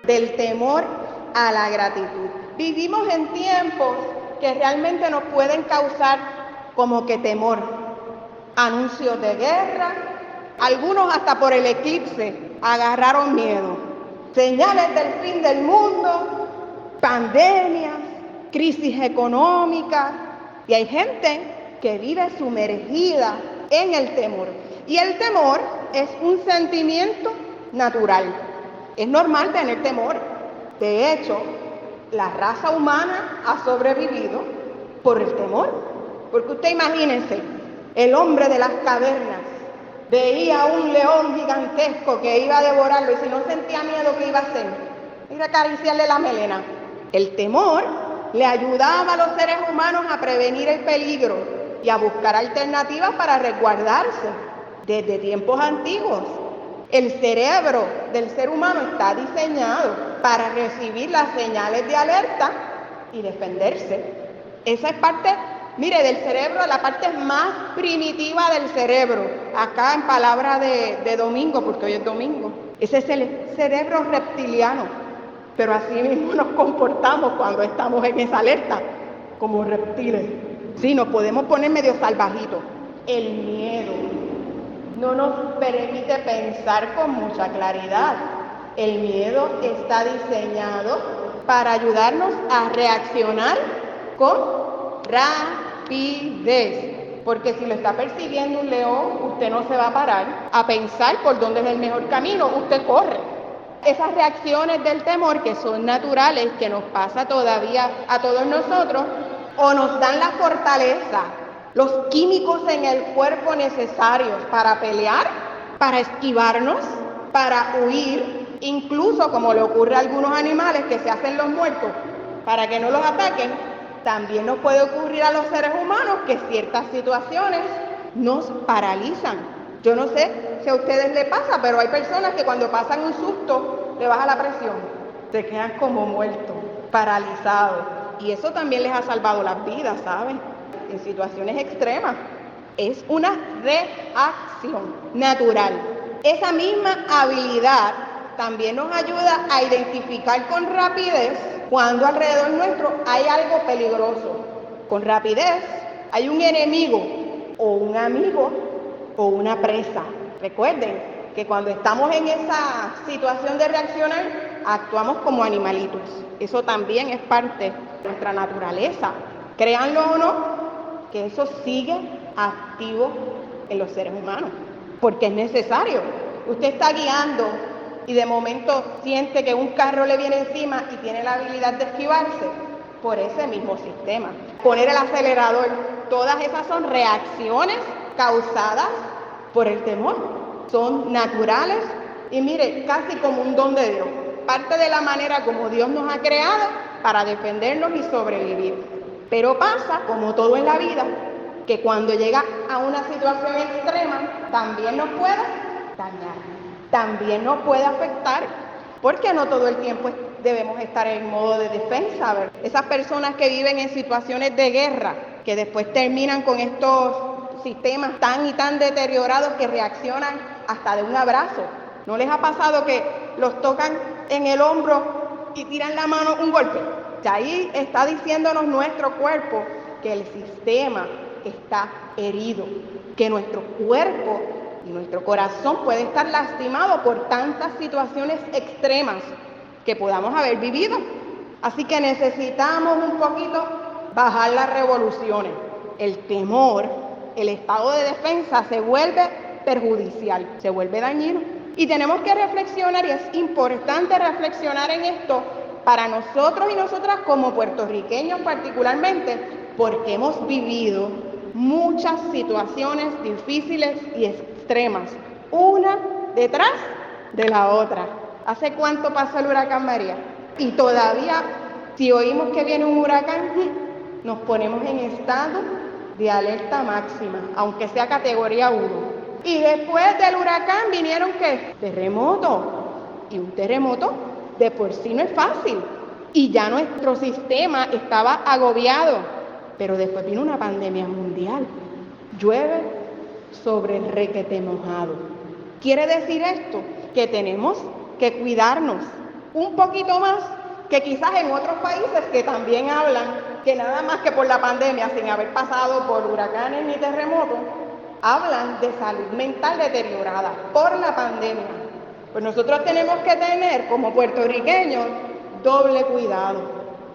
del temor a la gratitud. Vivimos en tiempos que realmente nos pueden causar como que temor. Anuncios de guerra, algunos hasta por el eclipse agarraron miedo. Señales del fin del mundo, pandemias, crisis económica, y hay gente que vive sumergida en el temor. Y el temor es un sentimiento natural. Es normal tener temor. De hecho, la raza humana ha sobrevivido por el temor. Porque usted imagínense, el hombre de las cavernas veía un león gigantesco que iba a devorarlo y si no sentía miedo, ¿qué iba a hacer? Ir a acariciarle la melena. El temor le ayudaba a los seres humanos a prevenir el peligro y a buscar alternativas para resguardarse. Desde tiempos antiguos, el cerebro del ser humano está diseñado para recibir las señales de alerta y defenderse. Esa es parte, mire, del cerebro, la parte más primitiva del cerebro. Acá en palabra de domingo, porque hoy es domingo. Ese es el cerebro reptiliano. Pero así mismo nos comportamos cuando estamos en esa alerta, como reptiles. Sí, nos podemos poner medio salvajitos. El miedo no nos permite pensar con mucha claridad. El miedo está diseñado para ayudarnos a reaccionar con rapidez. Porque si lo está persiguiendo un león, usted no se va a parar a pensar por dónde es el mejor camino, usted corre. Esas reacciones del temor que son naturales, que nos pasa todavía a todos nosotros, o nos dan la fortaleza, los químicos en el cuerpo necesarios para pelear, para esquivarnos, para huir, incluso como le ocurre a algunos animales que se hacen los muertos para que no los ataquen. También nos puede ocurrir a los seres humanos que ciertas situaciones nos paralizan. Yo no sé si a ustedes les pasa, pero hay personas que cuando pasan un susto le baja la presión, se quedan como muertos, paralizados. Y eso también les ha salvado las vidas, ¿saben? En situaciones extremas. Es una reacción natural. Esa misma habilidad también nos ayuda a identificar con rapidez cuando alrededor nuestro hay algo peligroso. Con rapidez hay un enemigo o un amigo o una presa. Recuerden que cuando estamos en esa situación de reaccionar, actuamos como animalitos. Eso también es parte de nuestra naturaleza. Créanlo o no, que eso sigue activo en los seres humanos, porque es necesario. Usted está guiando y de momento siente que un carro le viene encima y tiene la habilidad de esquivarse por ese mismo sistema. Poner el acelerador, todas esas son reacciones causadas por el temor. Son naturales y mire, casi como un don de Dios. Parte de la manera como Dios nos ha creado para defendernos y sobrevivir. Pero pasa, como todo en la vida, que cuando llega a una situación extrema, también nos puede dañar, también nos puede afectar, porque no todo el tiempo debemos estar en modo de defensa, ¿verdad? Esas personas que viven en situaciones de guerra, que después terminan con estos sistemas tan y tan deteriorados que reaccionan hasta de un abrazo. ¿No les ha pasado que los tocan en el hombro y tiran la mano un golpe? Ahí está diciéndonos nuestro cuerpo que el sistema está herido, que nuestro cuerpo y nuestro corazón puede estar lastimado por tantas situaciones extremas que podamos haber vivido. Así que necesitamos un poquito bajar las revoluciones. El temor, el estado de defensa se vuelve perjudicial, se vuelve dañino. Y tenemos que reflexionar, y es importante reflexionar en esto para nosotros y nosotras como puertorriqueños particularmente, porque hemos vivido muchas situaciones difíciles y extremas, una detrás de la otra. ¿Hace cuánto pasó el huracán María? Y todavía, si oímos que viene un huracán, nos ponemos en estado de alerta máxima, aunque sea categoría 1. Y después del huracán vinieron, ¿qué? Terremotos. Y un terremoto de por sí no es fácil. Y ya nuestro sistema estaba agobiado. Pero después vino una pandemia mundial. Llueve sobre el requete mojado. Quiere decir esto que tenemos que cuidarnos, un poquito más que quizás en otros países que también hablan que nada más que por la pandemia, sin haber pasado por huracanes ni terremotos, hablan de salud mental deteriorada por la pandemia. Pues nosotros tenemos que tener como puertorriqueños doble cuidado,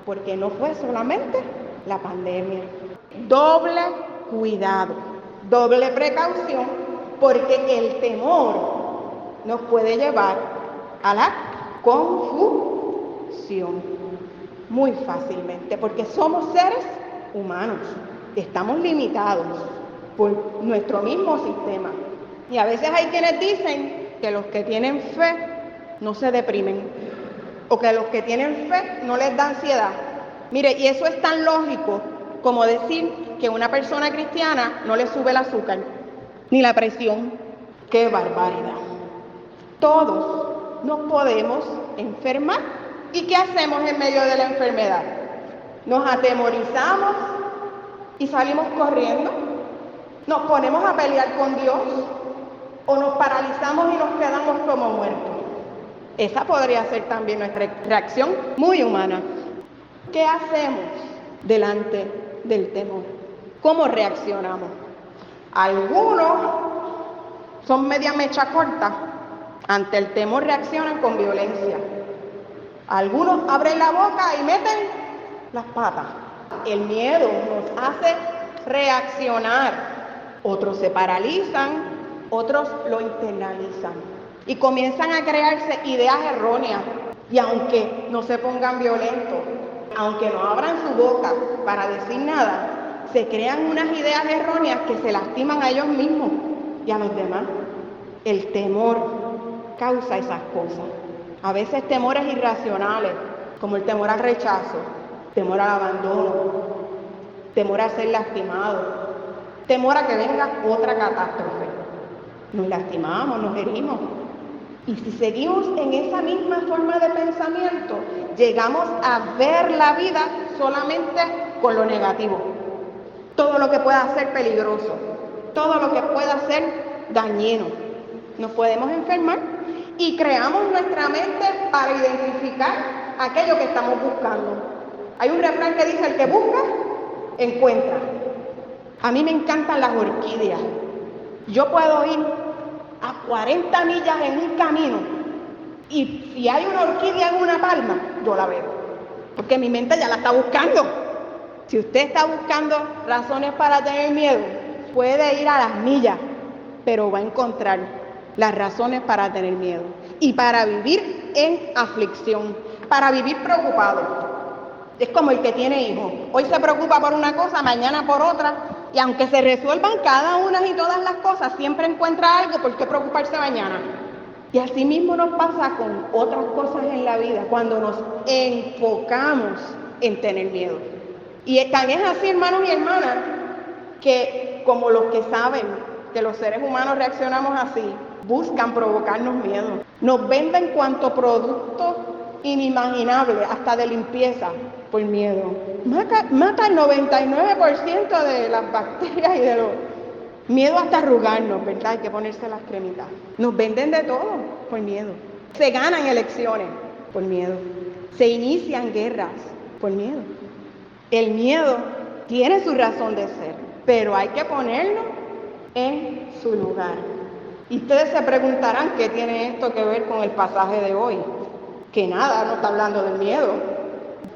porque no fue solamente la pandemia. Doble cuidado, doble precaución, porque el temor nos puede llevar a la confusión muy fácilmente, porque somos seres humanos, estamos limitados por nuestro mismo sistema. Y a veces hay quienes dicen que los que tienen fe no se deprimen, o que los que tienen fe no les da ansiedad. Mire, y eso es tan lógico como decir que a una persona cristiana no le sube el azúcar, ni la presión. ¡Qué barbaridad! Todos nos podemos enfermar. ¿Y qué hacemos en medio de la enfermedad? Nos atemorizamos y salimos corriendo. Nos ponemos a pelear con Dios o nos paralizamos y nos quedamos como muertos. Esa podría ser también nuestra reacción muy humana. ¿Qué hacemos delante del temor? ¿Cómo reaccionamos? Algunos son media mecha corta. Ante el temor reaccionan con violencia. Algunos abren la boca y meten las patas. El miedo nos hace reaccionar. Otros se paralizan, otros lo internalizan y comienzan a crearse ideas erróneas. Y aunque no se pongan violentos, aunque no abran su boca para decir nada, se crean unas ideas erróneas que se lastiman a ellos mismos y a los demás. El temor causa esas cosas. A veces temores irracionales, como el temor al rechazo, temor al abandono, temor a ser lastimado, temor a que venga otra catástrofe. Nos lastimamos, nos herimos. Y si seguimos en esa misma forma de pensamiento, llegamos a ver la vida solamente con lo negativo. Todo lo que pueda ser peligroso, todo lo que pueda ser dañino. Nos podemos enfermar y creamos nuestra mente para identificar aquello que estamos buscando. Hay un refrán que dice: el que busca, encuentra. A mí me encantan las orquídeas. Yo puedo ir a 40 millas en un camino y si hay una orquídea en una palma, yo la veo, porque mi mente ya la está buscando. Si usted está buscando razones para tener miedo, puede ir a las millas, pero va a encontrar las razones para tener miedo y para vivir en aflicción, para vivir preocupado. Es como el que tiene hijos. Hoy se preocupa por una cosa, mañana por otra, y aunque se resuelvan cada una y todas las cosas, siempre encuentra algo por qué preocuparse mañana. Y así mismo nos pasa con otras cosas en la vida, cuando nos enfocamos en tener miedo. Y tan es así, hermanos y hermanas, que como los que saben que los seres humanos reaccionamos así, buscan provocarnos miedo. Nos venden cuanto producto inimaginable, hasta de limpieza, por miedo. Mata el 99% de las bacterias y de los... Miedo hasta arrugarnos, ¿verdad? Hay que ponerse las cremitas. Nos venden de todo por miedo. Se ganan elecciones por miedo. Se inician guerras por miedo. El miedo tiene su razón de ser, pero hay que ponerlo en su lugar. Y ustedes se preguntarán qué tiene esto que ver con el pasaje de hoy. Que nada, no está hablando del miedo.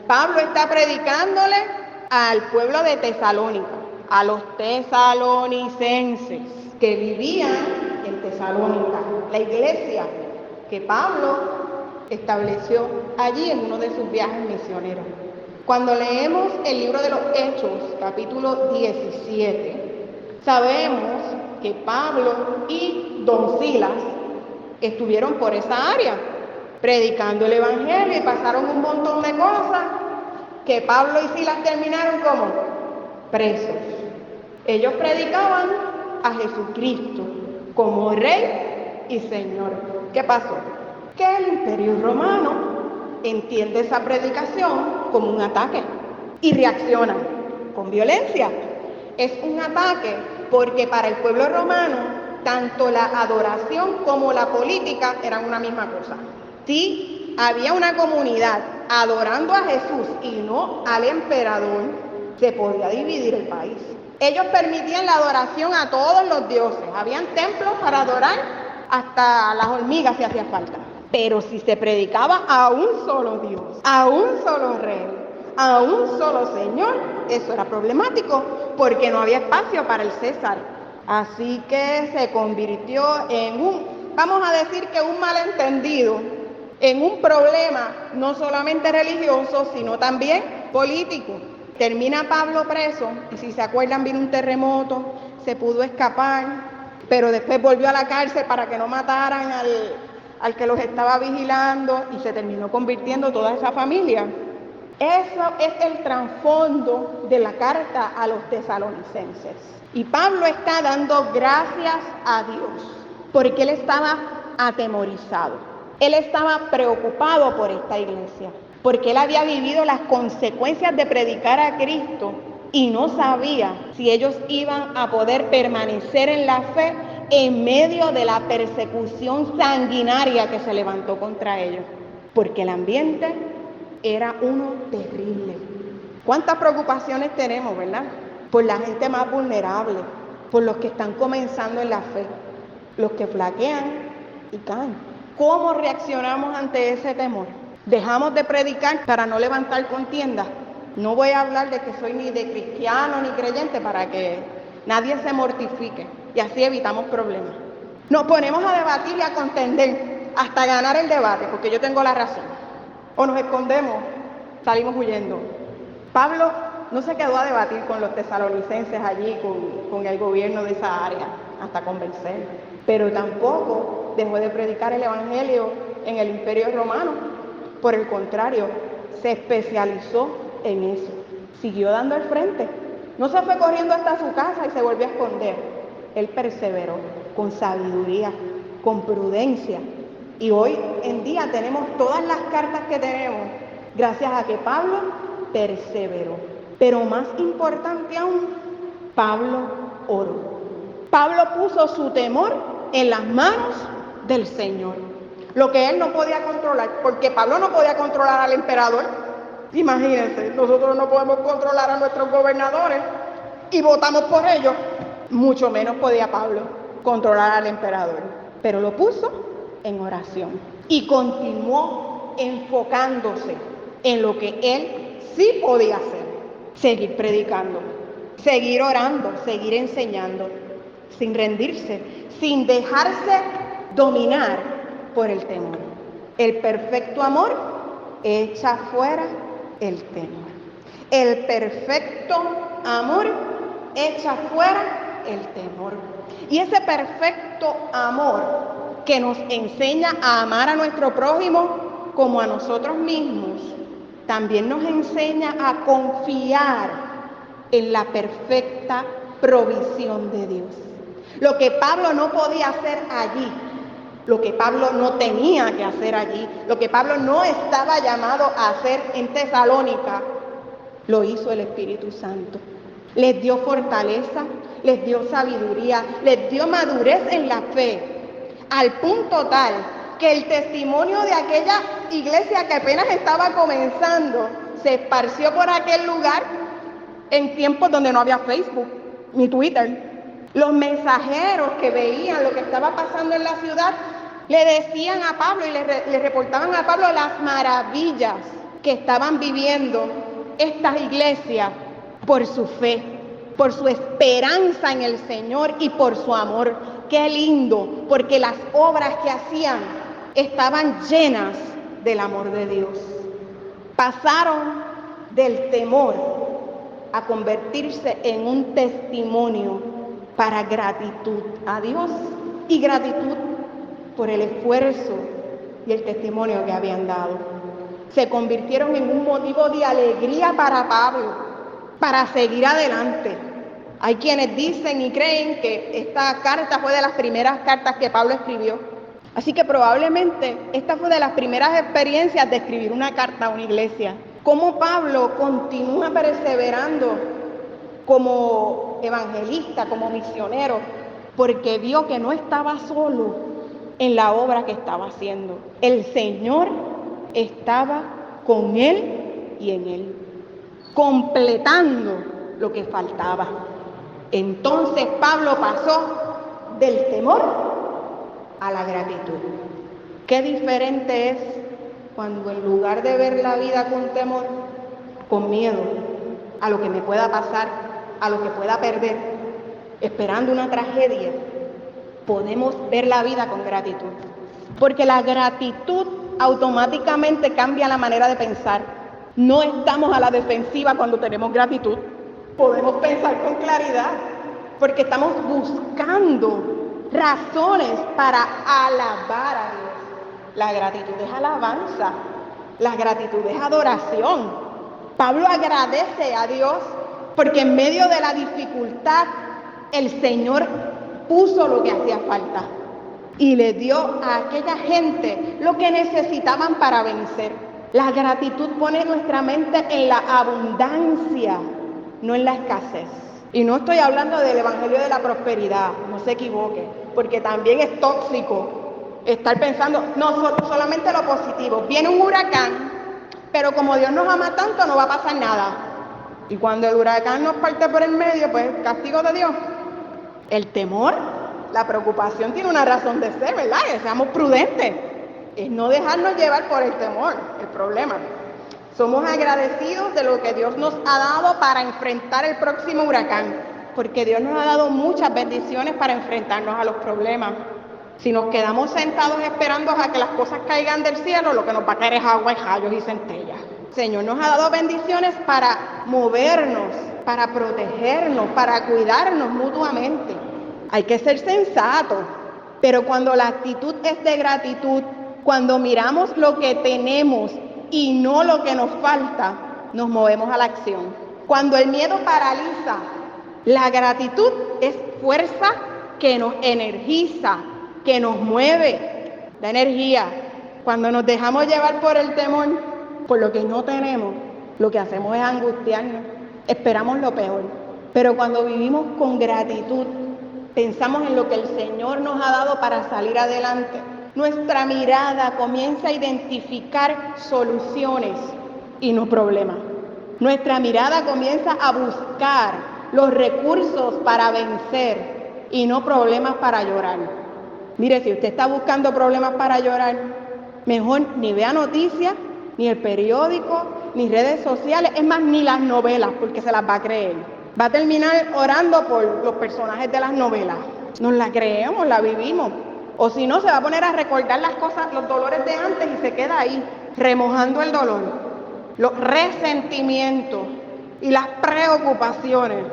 Pablo está predicándole al pueblo de Tesalónica, a los tesalonicenses que vivían en Tesalónica, la iglesia que Pablo estableció allí en uno de sus viajes misioneros. Cuando leemos el libro de los Hechos, capítulo 17, sabemos que Pablo y don Silas estuvieron por esa área, predicando el evangelio, y pasaron un montón de cosas que Pablo y Silas terminaron como presos. Ellos predicaban a Jesucristo como Rey y Señor. ¿Qué pasó? Que el Imperio Romano entiende esa predicación como un ataque y reacciona con violencia. Es un ataque porque para el pueblo romano tanto la adoración como la política eran una misma cosa. Si había una comunidad adorando a Jesús y no al emperador, se podía dividir el país. Ellos permitían la adoración a todos los dioses. Habían templos para adorar hasta las hormigas si hacía falta. Pero si se predicaba a un solo Dios, a un solo rey, a un solo Señor, eso era problemático porque no había espacio para el César. Así que se convirtió en vamos a decir que un malentendido, en un problema no solamente religioso, sino también político. Termina Pablo preso y si se acuerdan vino un terremoto, se pudo escapar, pero después volvió a la cárcel para que no mataran al que los estaba vigilando y se terminó convirtiendo toda esa familia. Eso es el trasfondo de la carta a los tesalonicenses. Y Pablo está dando gracias a Dios porque él estaba atemorizado. Él estaba preocupado por esta iglesia porque él había vivido las consecuencias de predicar a Cristo y no sabía si ellos iban a poder permanecer en la fe en medio de la persecución sanguinaria que se levantó contra ellos, porque el ambiente era uno terrible. ¿Cuántas preocupaciones tenemos, verdad? Por la gente más vulnerable, por los que están comenzando en la fe, los que flaquean y caen. ¿Cómo reaccionamos ante ese temor? ¿Dejamos de predicar para no levantar contiendas? No voy a hablar de que soy ni de cristiano ni creyente para que nadie se mortifique y así evitamos problemas. Nos ponemos a debatir y a contender hasta ganar el debate porque yo tengo la razón. O nos escondemos, salimos huyendo. Pablo no se quedó a debatir con los tesalonicenses allí, con el gobierno de esa área, hasta convencer. Pero tampoco dejó de predicar el evangelio en el Imperio Romano. Por el contrario, se especializó en eso. Siguió dando el frente. No se fue corriendo hasta su casa y se volvió a esconder. Él perseveró con sabiduría, con prudencia. Y hoy en día tenemos todas las cartas que tenemos gracias a que Pablo perseveró. Pero más importante aún, Pablo oró. Pablo puso su temor en las manos del Señor. Lo que él no podía controlar, porque Pablo no podía controlar al emperador. Imagínense, nosotros no podemos controlar a nuestros gobernadores y votamos por ellos. Mucho menos podía Pablo controlar al emperador. Pero lo puso en oración y continuó enfocándose en lo que él sí podía hacer. Seguir predicando, seguir orando, seguir enseñando, sin rendirse, sin dejarse dominar por el temor. El perfecto amor echa fuera el temor. El perfecto amor echa fuera el temor. Y ese perfecto amor que nos enseña a amar a nuestro prójimo como a nosotros mismos, también nos enseña a confiar en la perfecta provisión de Dios. Lo que Pablo no podía hacer allí, lo que Pablo no tenía que hacer allí, lo que Pablo no estaba llamado a hacer en Tesalónica, lo hizo el Espíritu Santo. Les dio fortaleza, les dio sabiduría, les dio madurez en la fe, al punto tal que el testimonio de aquella iglesia que apenas estaba comenzando se esparció por aquel lugar en tiempos donde no había Facebook ni Twitter. Los mensajeros que veían lo que estaba pasando en la ciudad le decían a Pablo y le reportaban a Pablo las maravillas que estaban viviendo estas iglesias por su fe, por su esperanza en el Señor y por su amor. Qué lindo, porque las obras que hacían estaban llenas del amor de Dios. Pasaron del temor a convertirse en un testimonio para gratitud a Dios y gratitud por el esfuerzo y el testimonio que habían dado. Se convirtieron en un motivo de alegría para Pablo, para seguir adelante. Hay quienes dicen y creen que esta carta fue de las primeras cartas que Pablo escribió. Así que probablemente esta fue de las primeras experiencias de escribir una carta a una iglesia. Cómo Pablo continúa perseverando como evangelista, como misionero, porque vio que no estaba solo en la obra que estaba haciendo. El Señor estaba con él y en él, completando lo que faltaba. Entonces Pablo pasó del temor a la gratitud. Qué diferente es cuando en lugar de ver la vida con temor, con miedo a lo que me pueda pasar, a lo que pueda perder, esperando una tragedia, podemos ver la vida con gratitud. Porque la gratitud automáticamente cambia la manera de pensar. No estamos a la defensiva cuando tenemos gratitud. Podemos pensar con claridad, porque estamos buscando razones para alabar a Dios. La gratitud es alabanza, la gratitud es adoración. Pablo agradece a Dios porque en medio de la dificultad el Señor puso lo que hacía falta y le dio a aquella gente lo que necesitaban para vencer. La gratitud pone nuestra mente en la abundancia, no en la escasez. Y no estoy hablando del evangelio de la prosperidad, no se equivoque, porque también es tóxico estar pensando, no, solamente lo positivo. Viene un huracán, pero como Dios nos ama tanto, no va a pasar nada. Y cuando el huracán nos parte por el medio, pues castigo de Dios. El temor, la preocupación tiene una razón de ser, ¿verdad? Que seamos prudentes. Es no dejarnos llevar por el temor, el problema. Somos agradecidos de lo que Dios nos ha dado para enfrentar el próximo huracán, porque Dios nos ha dado muchas bendiciones para enfrentarnos a los problemas. Si nos quedamos sentados esperando a que las cosas caigan del cielo, lo que nos va a caer es agua y rayos y centellas. El Señor nos ha dado bendiciones para movernos, para protegernos, para cuidarnos mutuamente. Hay que ser sensatos, pero cuando la actitud es de gratitud, cuando miramos lo que tenemos y no lo que nos falta, nos movemos a la acción. Cuando el miedo paraliza, la gratitud es fuerza que nos energiza, que nos mueve, da energía. Cuando nos dejamos llevar por el temor, por lo que no tenemos, lo que hacemos es angustiarnos, esperamos lo peor. Pero cuando vivimos con gratitud, pensamos en lo que el Señor nos ha dado para salir adelante. Nuestra mirada comienza a identificar soluciones y no problemas. Nuestra mirada comienza a buscar los recursos para vencer y no problemas para llorar. Mire, si usted está buscando problemas para llorar, mejor ni vea noticias, ni el periódico, ni redes sociales, es más, ni las novelas, porque se las va a creer. Va a terminar orando por los personajes de las novelas. Nos las creemos, la vivimos. O si no, se va a poner a recordar las cosas, los dolores de antes y se queda ahí, remojando el dolor. Los resentimientos y las preocupaciones,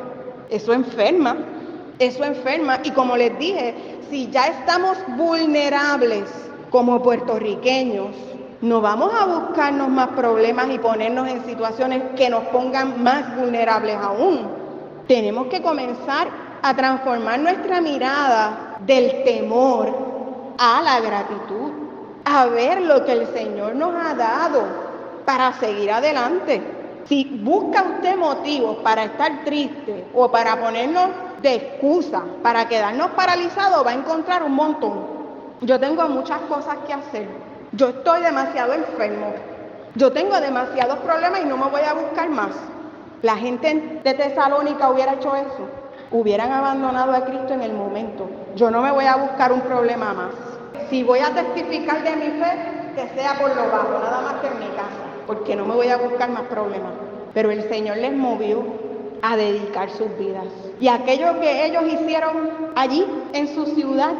eso enferma. Y como les dije, si ya estamos vulnerables como puertorriqueños, no vamos a buscarnos más problemas y ponernos en situaciones que nos pongan más vulnerables aún. Tenemos que comenzar a transformar nuestra mirada del temor a la gratitud, a ver lo que el Señor nos ha dado para seguir adelante. Si busca usted motivos para estar triste o para ponernos de excusa, para quedarnos paralizados, va a encontrar un montón. Yo tengo muchas cosas que hacer. Yo estoy demasiado enfermo. Yo tengo demasiados problemas y no me voy a buscar más. La gente de Tesalónica hubiera hecho eso. Hubieran abandonado a Cristo en el momento. Yo no me voy a buscar un problema más. Si voy a testificar de mi fe, que sea por lo bajo, nada más que en mi casa, porque no me voy a buscar más problemas. Pero el Señor les movió a dedicar sus vidas. Y aquello que ellos hicieron allí, en su ciudad,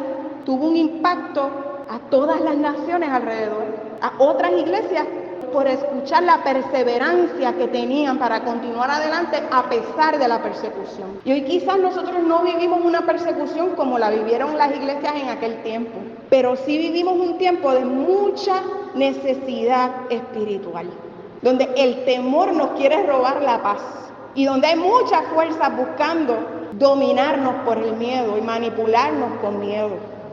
tuvo un impacto a todas las naciones alrededor, a otras iglesias, por escuchar la perseverancia que tenían para continuar adelante a pesar de la persecución. Y hoy quizás nosotros no vivimos una persecución como la vivieron las iglesias en aquel tiempo, pero sí vivimos un tiempo de mucha necesidad espiritual, donde el temor nos quiere robar la paz y donde hay muchas fuerzas buscando dominarnos por el miedo y manipularnos con miedo.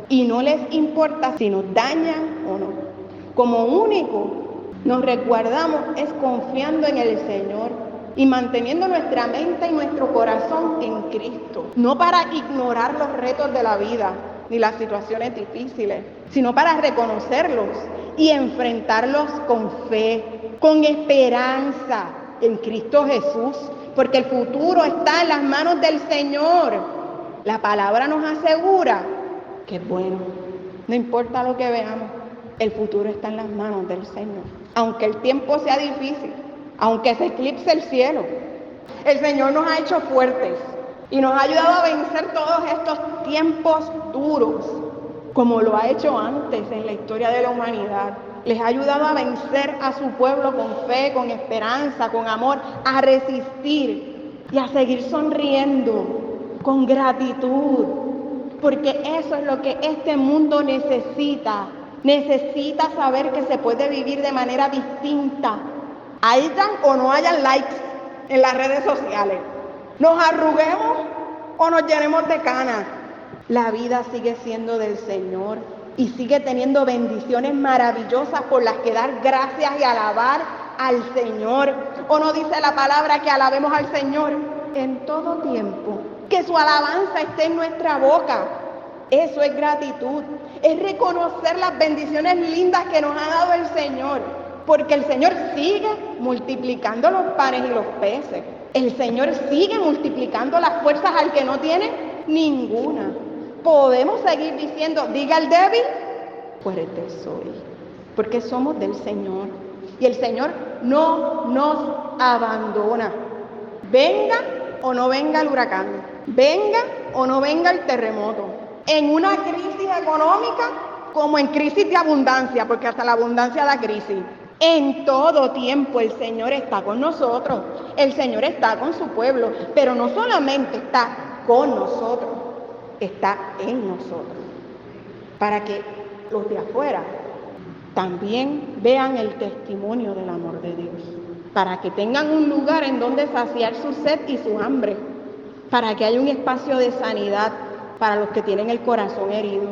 Y no les importa si nos dañan o no. Como único nos resguardamos es confiando en el Señor y manteniendo nuestra mente y nuestro corazón en Cristo. No para ignorar los retos de la vida, ni las situaciones difíciles, sino para reconocerlos y enfrentarlos con fe, con esperanza en Cristo Jesús, porque el futuro está en las manos del Señor. La palabra nos asegura que es bueno, no importa lo que veamos, el futuro está en las manos del Señor. Aunque el tiempo sea difícil, aunque se eclipse el cielo, el Señor nos ha hecho fuertes y nos ha ayudado a vencer todos estos tiempos duros, como lo ha hecho antes en la historia de la humanidad. Les ha ayudado a vencer a su pueblo con fe, con esperanza, con amor, a resistir y a seguir sonriendo con gratitud, porque eso es lo que este mundo necesita. Necesita saber que se puede vivir de manera distinta, hayan o no hayan likes en las redes sociales, nos arruguemos o nos llenemos de canas. La vida sigue siendo del Señor y sigue teniendo bendiciones maravillosas por las que dar gracias y alabar al Señor. ¿O no dice la palabra que alabemos al Señor en todo tiempo? Que su alabanza esté en nuestra boca. Eso es gratitud, es reconocer las bendiciones lindas que nos ha dado el Señor, porque el Señor sigue multiplicando los panes y los peces. El Señor sigue multiplicando las fuerzas al que no tiene ninguna. Podemos seguir diciendo, diga el débil, fuerte soy, porque somos del Señor. Y el Señor no nos abandona. Venga o no venga el huracán, venga o no venga el terremoto. En una crisis económica como en crisis de abundancia, porque hasta la abundancia da crisis. En todo tiempo el Señor está con nosotros, el Señor está con su pueblo, pero no solamente está con nosotros, está en nosotros, para que los de afuera también vean el testimonio del amor de Dios, para que tengan un lugar en donde saciar su sed y su hambre, para que haya un espacio de sanidad para los que tienen el corazón herido,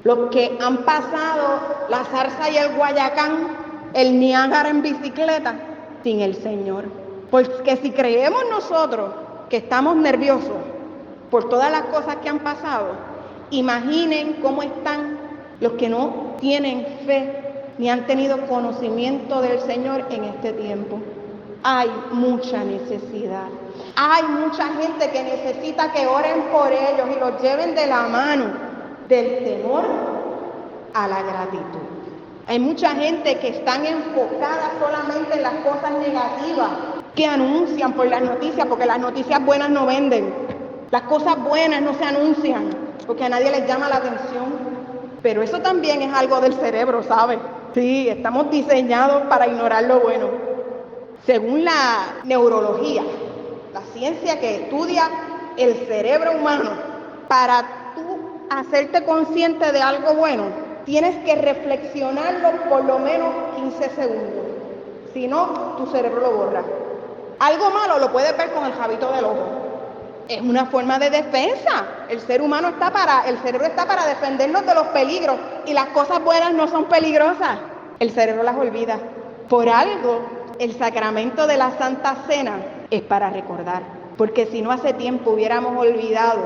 los que han pasado la zarza y el Guayacán, el Niágara en bicicleta, sin el Señor. Porque si creemos nosotros que estamos nerviosos por todas las cosas que han pasado, imaginen cómo están los que no tienen fe ni han tenido conocimiento del Señor en este tiempo. Hay mucha necesidad. Hay mucha gente que necesita que oren por ellos y los lleven de la mano del temor a la gratitud. Hay mucha gente que están enfocadas solamente en las cosas negativas que anuncian por las noticias, porque las noticias buenas no venden. Las cosas buenas no se anuncian porque a nadie les llama la atención. Pero eso también es algo del cerebro, ¿sabes? Sí, estamos diseñados para ignorar lo bueno. Según la neurología, la ciencia que estudia el cerebro humano, para tú hacerte consciente de algo bueno, tienes que reflexionarlo por lo menos 15 segundos. Si no, tu cerebro lo borra. Algo malo lo puedes ver con el jabito del ojo. Es una forma de defensa. El cerebro está para defendernos de los peligros, y las cosas buenas no son peligrosas. El cerebro las olvida. Por algo, el sacramento de la Santa Cena es para recordar, porque si no hace tiempo hubiéramos olvidado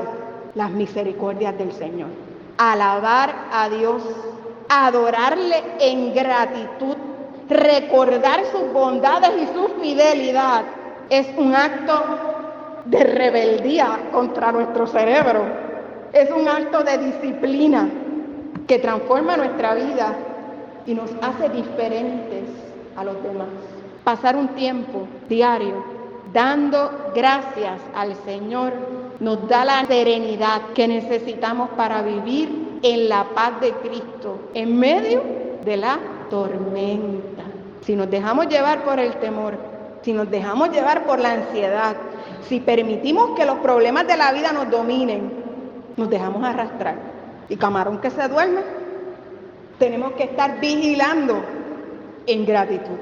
las misericordias del Señor. Alabar a Dios, adorarle en gratitud, recordar sus bondades y su fidelidad, es un acto de rebeldía contra nuestro cerebro. Es un acto de disciplina que transforma nuestra vida y nos hace diferentes a los demás. Pasar un tiempo diario dando gracias al Señor nos da la serenidad que necesitamos para vivir en la paz de Cristo en medio de la tormenta. Si nos dejamos llevar por el temor, si nos dejamos llevar por la ansiedad, si permitimos que los problemas de la vida nos dominen, nos dejamos arrastrar. Y camarón que se duerme, tenemos que estar vigilando en gratitud.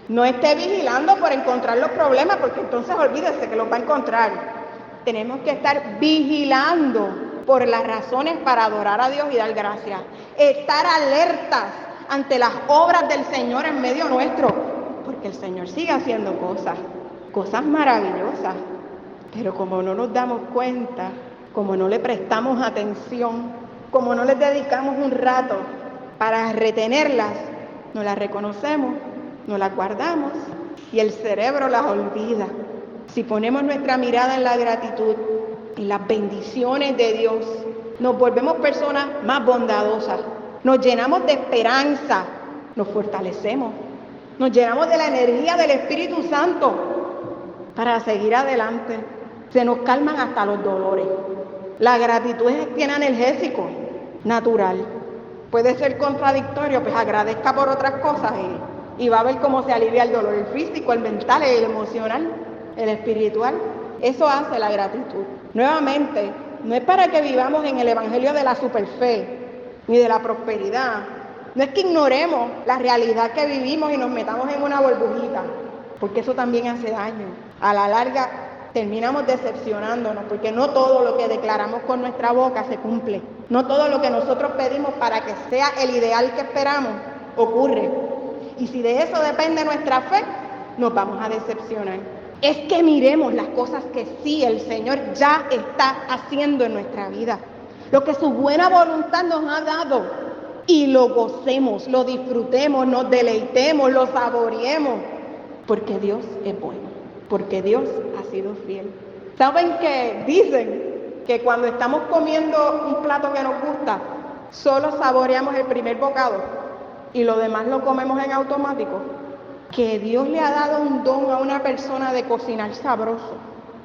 No esté vigilando por encontrar los problemas, porque entonces olvídese que los va a encontrar. Tenemos que estar vigilando por las razones para adorar a Dios y dar gracias. Estar alertas ante las obras del Señor en medio nuestro, porque el Señor sigue haciendo cosas maravillosas. Pero como no nos damos cuenta, como no le prestamos atención, como no les dedicamos un rato para retenerlas, no las reconocemos, no las guardamos y el cerebro las olvida. Si ponemos nuestra mirada en la gratitud, en las bendiciones de Dios, nos volvemos personas más bondadosas, nos llenamos de esperanza, nos fortalecemos, nos llenamos de la energía del Espíritu Santo para seguir adelante. Se nos calman hasta los dolores. La gratitud es bien analgésico, natural. Puede ser contradictorio, pues agradezca por otras cosas y va a ver cómo se alivia el dolor, el físico, el mental, el emocional, el espiritual. Eso hace la gratitud. Nuevamente, no es para que vivamos en el evangelio de la superfe ni de la prosperidad. No es que ignoremos la realidad que vivimos y nos metamos en una burbujita, porque eso también hace daño. A la larga terminamos decepcionándonos, porque no todo lo que declaramos con nuestra boca se cumple. No todo lo que nosotros pedimos para que sea el ideal que esperamos ocurre. Y si de eso depende nuestra fe, nos vamos a decepcionar. Es que miremos las cosas que sí el Señor ya está haciendo en nuestra vida. Lo que su buena voluntad nos ha dado. Y lo gocemos, lo disfrutemos, nos deleitemos, lo saboreemos. Porque Dios es bueno. Porque Dios ha sido fiel. ¿Saben qué? Dicen que cuando estamos comiendo un plato que nos gusta, solo saboreamos el primer bocado y lo demás lo comemos en automático. Que Dios le ha dado un don a una persona de cocinar sabroso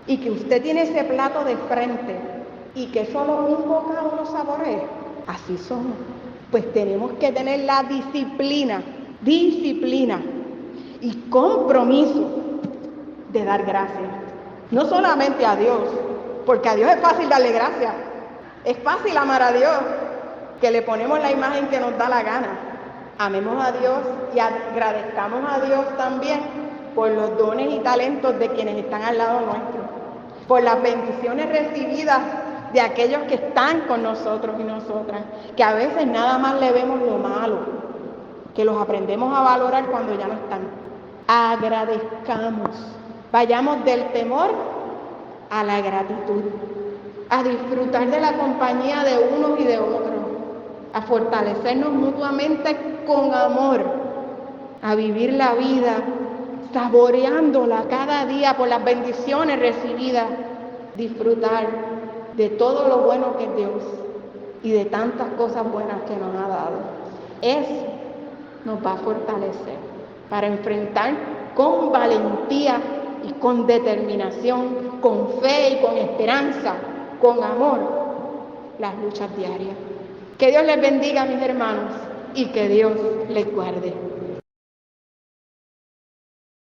y que usted tiene ese plato de frente y que solo un bocado lo saboree. Así somos. Pues tenemos que tener la disciplina y compromiso de dar gracias. No solamente a Dios, porque a Dios es fácil darle gracias. Es fácil amar a Dios, que le ponemos la imagen que nos da la gana. Amemos a Dios y agradezcamos a Dios también por los dones y talentos de quienes están al lado nuestro, por las bendiciones recibidas de aquellos que están con nosotros y nosotras, que a veces nada más le vemos lo malo, que los aprendemos a valorar cuando ya no están. Agradezcamos. Vayamos del temor a la gratitud, a disfrutar de la compañía de unos y de otros, a fortalecernos mutuamente con amor, a vivir la vida saboreándola cada día por las bendiciones recibidas, disfrutar de todo lo bueno que es Dios y de tantas cosas buenas que nos ha dado. Eso nos va a fortalecer para enfrentar con valentía y con determinación, con fe y con esperanza, con amor, las luchas diarias. Que Dios les bendiga, mis hermanos, y que Dios les guarde.